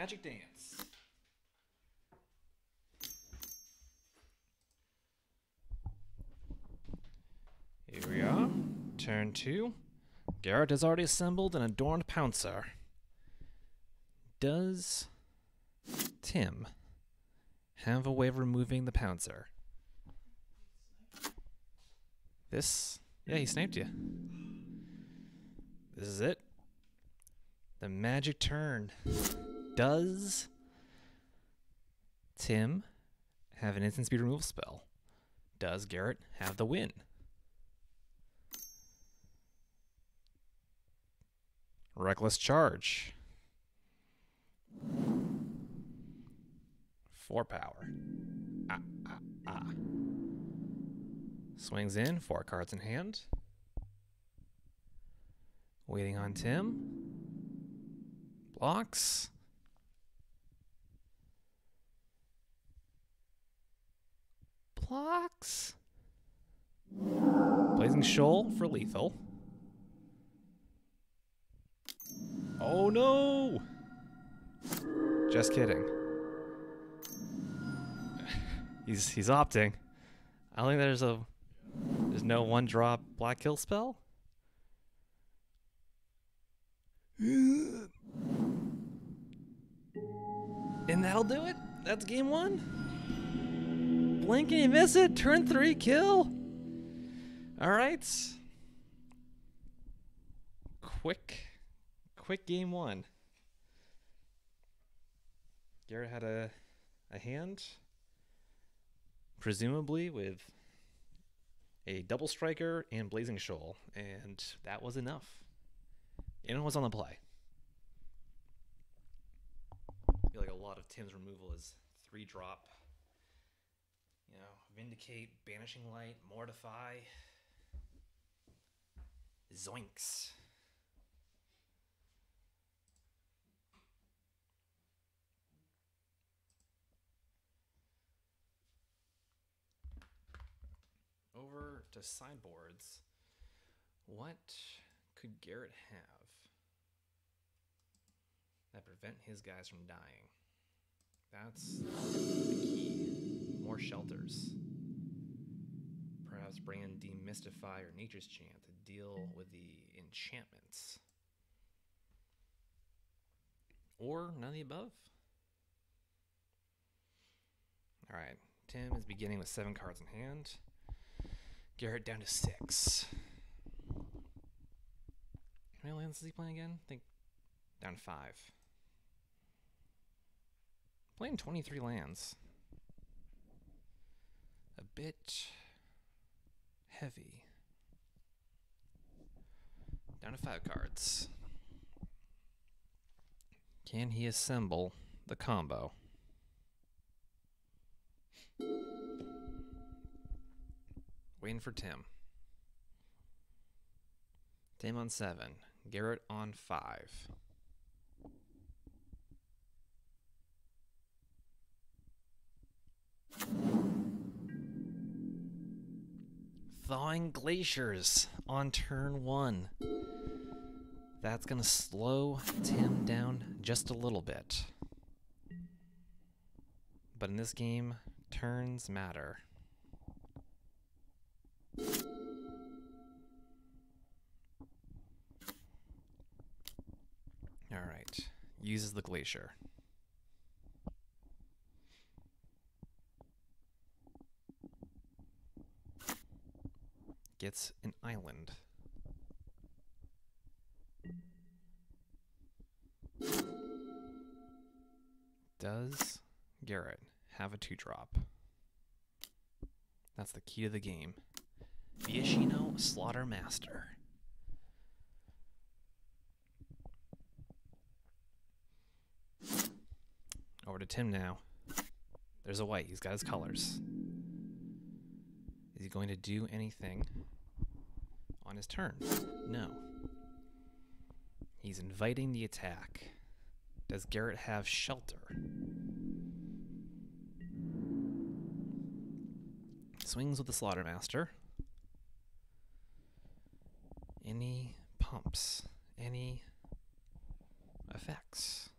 Magic Dance. Here we are. Turn 2. Garrett has already assembled an adorned pouncer. Does Tim have a way of removing the pouncer? This? Yeah, he sniped you. This is it. The magic turn. Does Tim have an instant speed removal spell? Does Garrett have the win? Reckless charge. 4 power. Swings in, 4 cards in hand. Waiting on Tim. Blocks. Blocks. Blazing Shoal for lethal. Oh no! Just kidding. He's opting. I don't think there's no 1-drop black kill spell. And that'll do it. That's game 1. Blink and you miss it. Turn 3 kill. All right. Quick game 1. Garrett had a hand, presumably with a double striker and Blazing Shoal, and that was enough. And it was on the play. I feel like a lot of Tim's removal is 3-drop. You know, Vindicate, Banishing Light, Mortify, Zoinks. Over to sideboards. What could Garrett have that prevent his guys from dying? That's the key. More shelters. Perhaps bring in Demystify or Nature's Chant to deal with the enchantments. Or none of the above. Alright, Tim is beginning with 7 cards in hand. Garrett down to 6. How many lands is he playing again? I think down to 5. Playing 23 lands. A bit heavy. Down to 5 cards. Can he assemble the combo? Waiting for Tim. Tim on 7. Garrett on 5. Thawing Glaciers on turn 1. That's going to slow Tim down just a little bit. But in this game, turns matter. Alright, uses the Glacier. Gets an island. Does Garrett have a 2-drop? That's the key to the game. Viashino Slaughtermaster. Over to Tim now. There's a white. He's got his colors. Is he going to do anything on his turn? No. He's inviting the attack. Does Garrett have shelter? Swings with the Slaughtermaster. Any pumps? Any effects?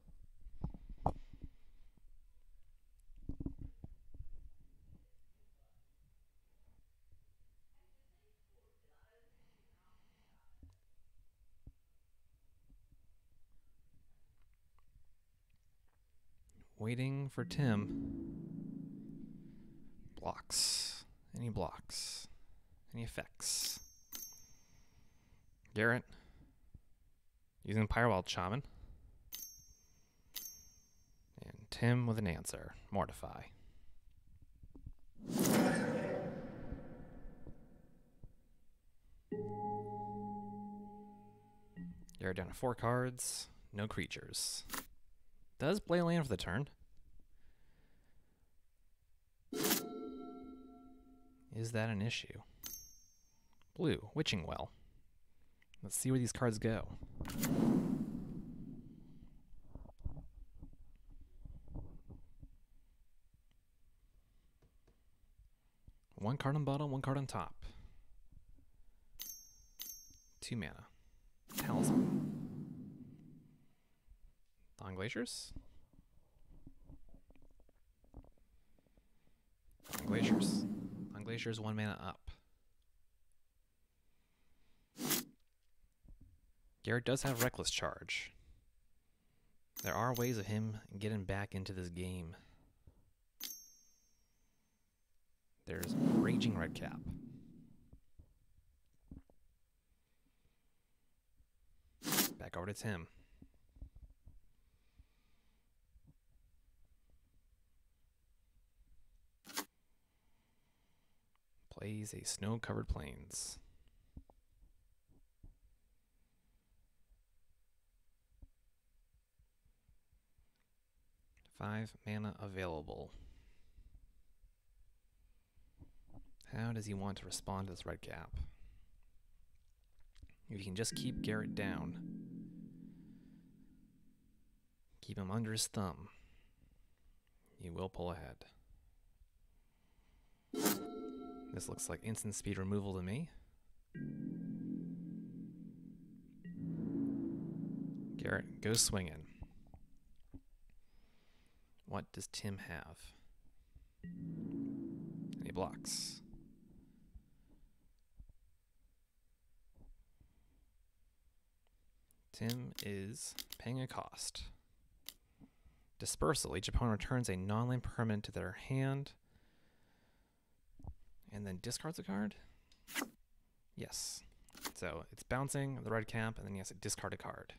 waiting for Tim. Blocks. Any blocks? Any effects? Garrett. Using Pyrowild Shaman. And Tim with an answer. Mortify. Garrett down to 4 cards. No creatures. Does play land for the turn. Is that an issue? Blue, Witching Well. Let's see where these cards go. One card on bottom, 1 card on top. 2 mana. Talisman. Thawing Glaciers. Thawing Glaciers. Thawing Glaciers, 1 mana up. Garrett does have Reckless Charge. There are ways of him getting back into this game. There's Raging Redcap. Back over to Tim. Plays a Snow-Covered Plains. Five mana available. How does he want to respond to this red cap? If you can just keep Garrett down, keep him under his thumb, he will pull ahead. This looks like instant speed removal to me. Garrett goes swinging. What does Tim have? Any blocks? Tim is paying a cost. Dispersal. Each opponent returns a non-land permanent to their hand and then discards a card? Yes. So it's bouncing the red cap and then he has to discard a card.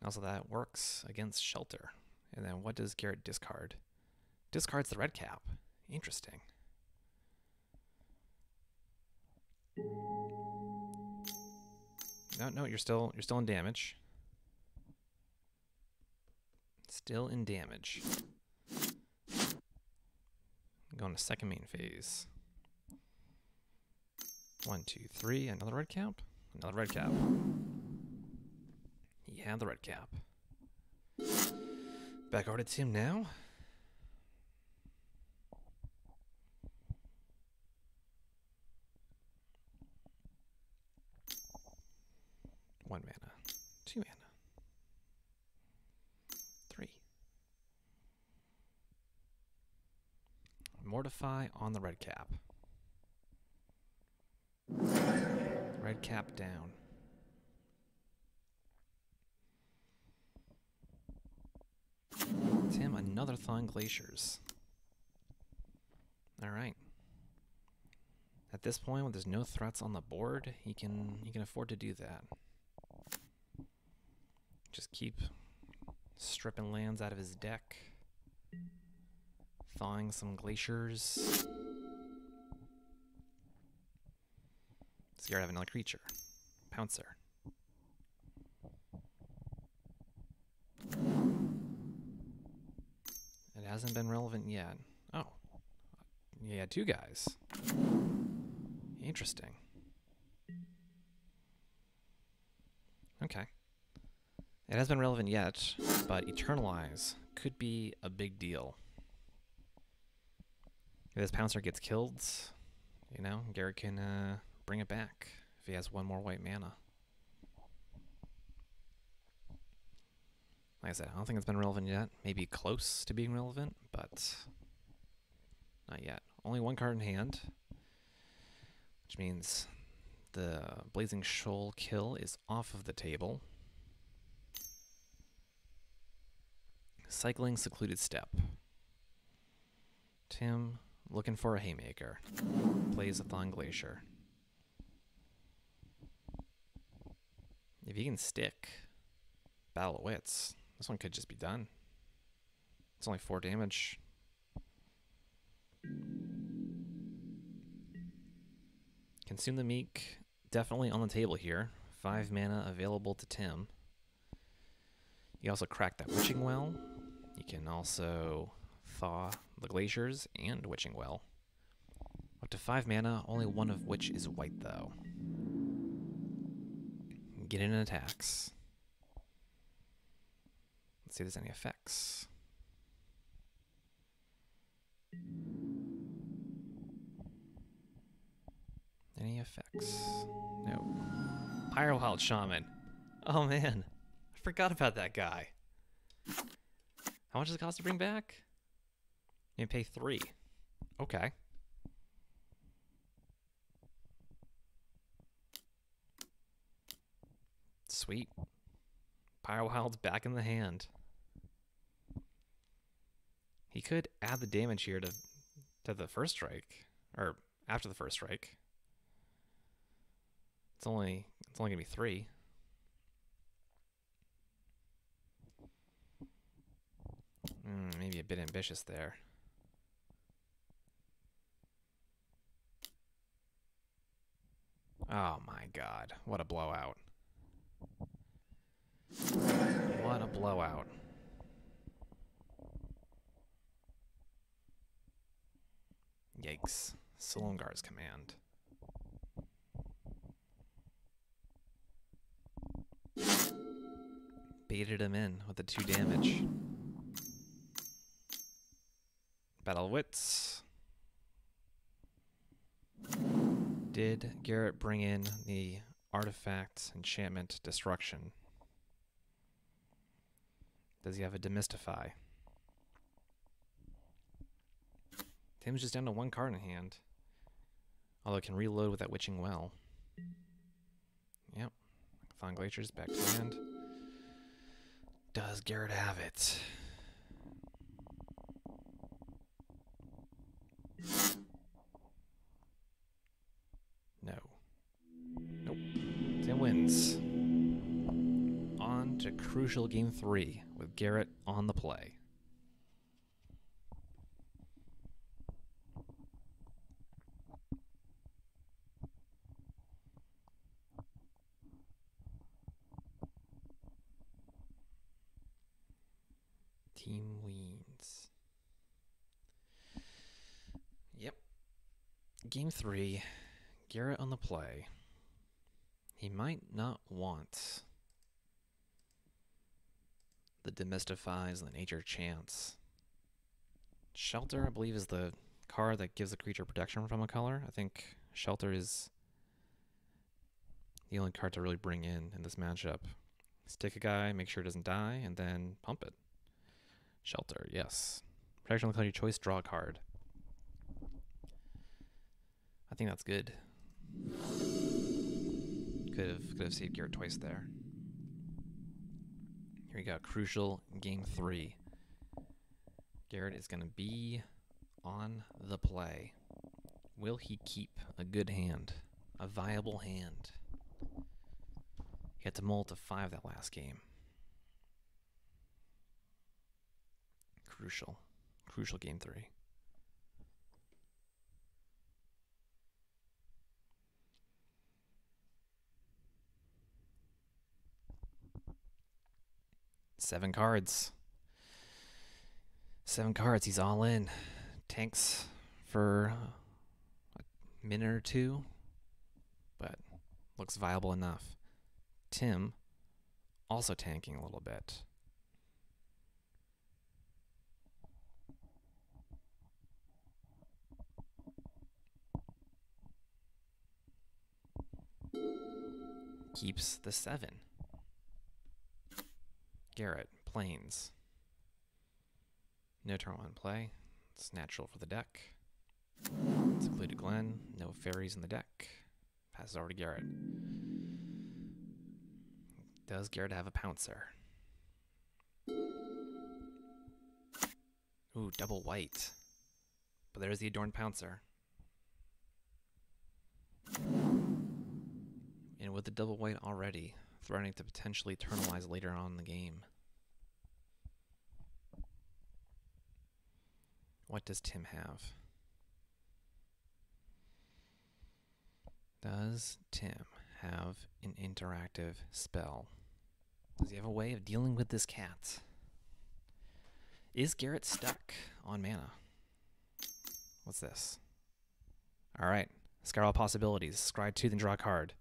Also that works against Shelter. And then what does Garrett discard? Discards the red cap. Interesting. No, you're still in damage. Still in damage. Going to second main phase. 1, 2, 3. Another red cap. Another red cap. He had the red cap. Back over to Tim now. One mana. 2 mana. 3. Mortify on the red cap. Red cap down. Tim, another Thawing Glaciers. Alright. At this point, when there's no threats on the board, he can afford to do that. Just keep stripping lands out of his deck. Thawing some glaciers. Scared of another creature. Pouncer. It hasn't been relevant yet. Oh. Yeah, 2 guys. Interesting. Okay. It hasn't been relevant yet, but Eternalize could be a big deal. If this Pouncer gets killed, you know, Garrett can bring it back if he has 1 more white mana. Like I said, I don't think it's been relevant yet. Maybe close to being relevant, but not yet. Only 1 card in hand, which means the Blazing Shoal kill is off of the table. Cycling Secluded Step. Tim looking for a haymaker. Plays a Thawing Glacier. If he can stick Battle of Wits, this one could just be done. It's only 4 damage. Consume the Meek, definitely on the table here. 5 mana available to Tim. You also crack that Witching Well. You can also thaw the Glaciers and Witching Well. Up to 5 mana, only one of which is white though. Get in attacks. Let's see if there's any effects. Any effects? No. Pyrowild Shaman. Oh man, I forgot about that guy. How much does it cost to bring back? You pay 3. Okay. Sweet. Pyrowild's back in the hand. He could add the damage here to the first strike, or after the first strike. It's only gonna be 3. Maybe a bit ambitious there. Oh my god, what a blowout. What a blowout. Yikes. Silumgar's command. Baited him in with the 2 damage. Battle of Wits. Did Garrett bring in the artifact, enchantment, destruction? Does he have a demystify? Tim's just down to 1 card in hand. Although it can reload with that Witching Well. Yep. Thawing Glacier's back to hand. Does Garrett have it? No. Nope. Tim wins. On to crucial game 3 with Garrett on the play. Team wins. Yep. Game 3, Garrett on the play. He might not want the Demystifies and the Nature Chance. Shelter, I believe, is the card that gives the creature protection from a color. I think Shelter is the only card to really bring in this matchup. Stick a guy, make sure it doesn't die, and then pump it. Shelter, yes. Protection on the color of your choice, draw a card. I think that's good. Could have saved Garrett twice there. Here we go, crucial game 3. Garrett is going to be on the play. Will he keep a good hand? A viable hand? He had to mull to 5 that last game. Crucial game 3. Seven cards. 7 cards, he's all in. Tanks for a minute or 2, but looks viable enough. Tim also tanking a little bit. Keeps the 7. Garrett, Plains. No turn 1 play. It's natural for the deck. Secluded Glen. No fairies in the deck. Passes over to Garrett. Does Garrett have a Pouncer? Ooh, double white. But there's the Adorned Pouncer. And with the double white already, threatening to potentially eternalize later on in the game. What does Tim have? Does Tim have an interactive spell? Does he have a way of dealing with this cat? Is Garrett stuck on mana? What's this? Alright. Scour all possibilities. Scry 2, then draw a card.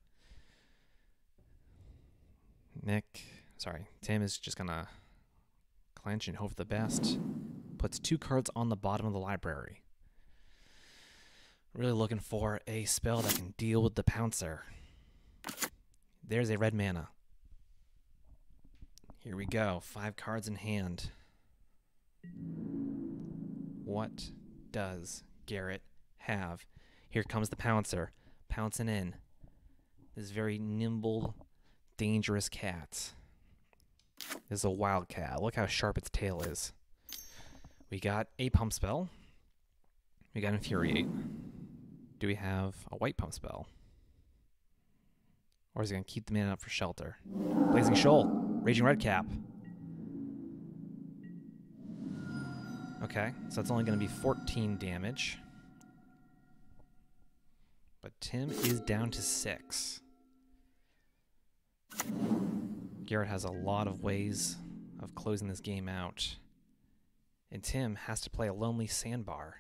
Tim is just gonna clench and hope for the best. Puts 2 cards on the bottom of the library. Really looking for a spell that can deal with the Pouncer. There's a red mana. Here we go. 5 cards in hand. What does Garrett have? Here comes the Pouncer. Pouncing in. This very nimble, dangerous cat. This is a wild cat. Look how sharp its tail is. We got a pump spell. We got Infuriate. Do we have a white pump spell? Or is he going to keep the mana up for shelter? Blazing Shoal. Raging Redcap. Okay, so that's only going to be 14 damage. But Tim is down to 6. Garrett has a lot of ways of closing this game out. And Tim has to play a Lonely Sandbar.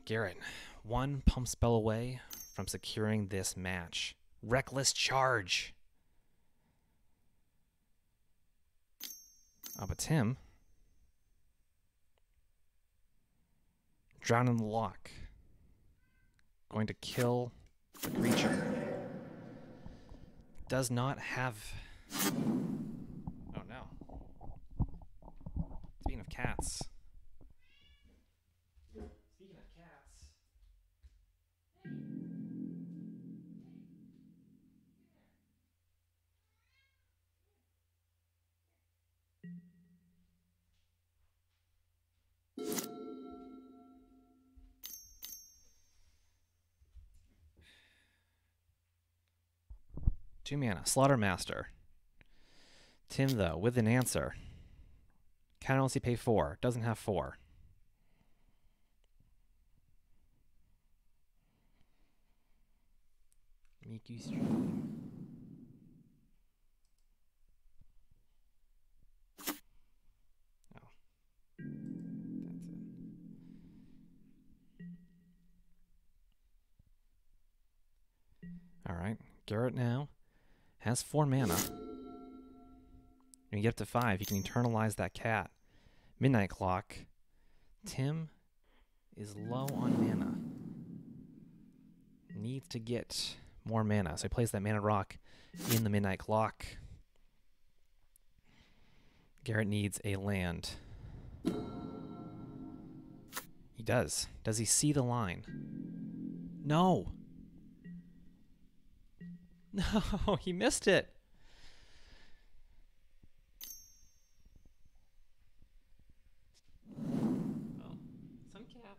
Garrett, 1 pump spell away from securing this match. Reckless Charge. Oh, but Tim, Drown in the Lock. Going to kill the creature. Does not have... Oh no. Speaking of cats. Two mana. Slaughtermaster. Tim, though, with an answer. Can only pay 4. Doesn't have 4. Miku Stream. Oh. That's it. Alright. Garrett now has 4 mana. When you get up to 5, you can eternalize that cat. Midnight Clock. Tim is low on mana. Needs to get more mana. So he plays that mana rock in the Midnight Clock. Garrett needs a land. He does. Does he see the line? No! No, he missed it. Oh, some cat.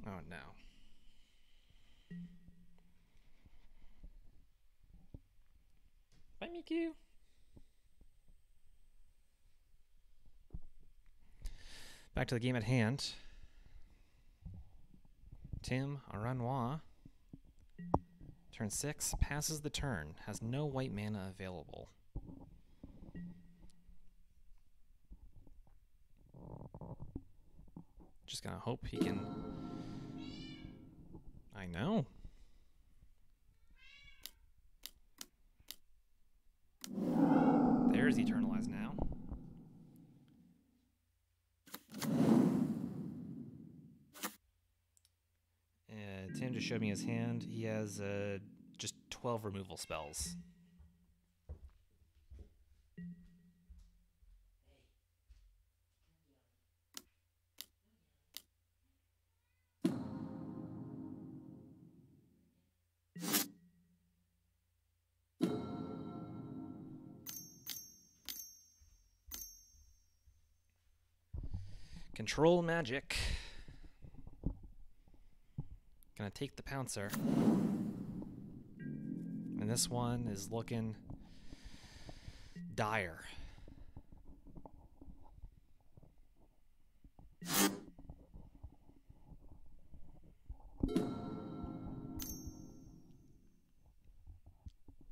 Oh no. Bye, Miku. Back to the game at hand. Tim Aranois, turn 6, passes the turn, has no white mana available. Just gonna hope he can... I know. There's Eternalize now. Tim just showed me his hand. He has just 12 removal spells. Control magic. Gonna take the Pouncer. And this one is looking dire.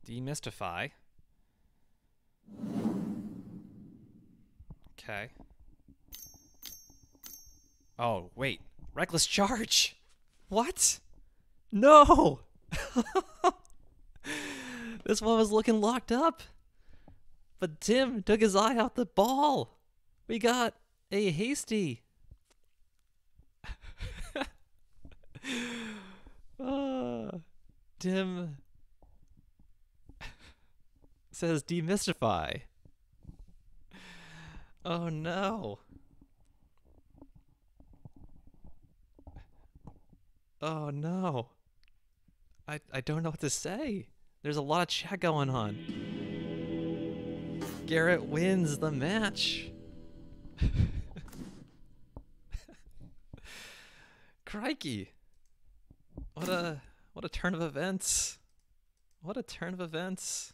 Demystify. Okay. Oh, wait. Reckless charge! What? No! This one was looking locked up. But Tim took his eye out the ball. We got a hasty. Tim says demystify. Oh no. Oh no. I don't know what to say. There's a lot of chat going on. Garrett wins the match. Crikey. What a turn of events. What a turn of events.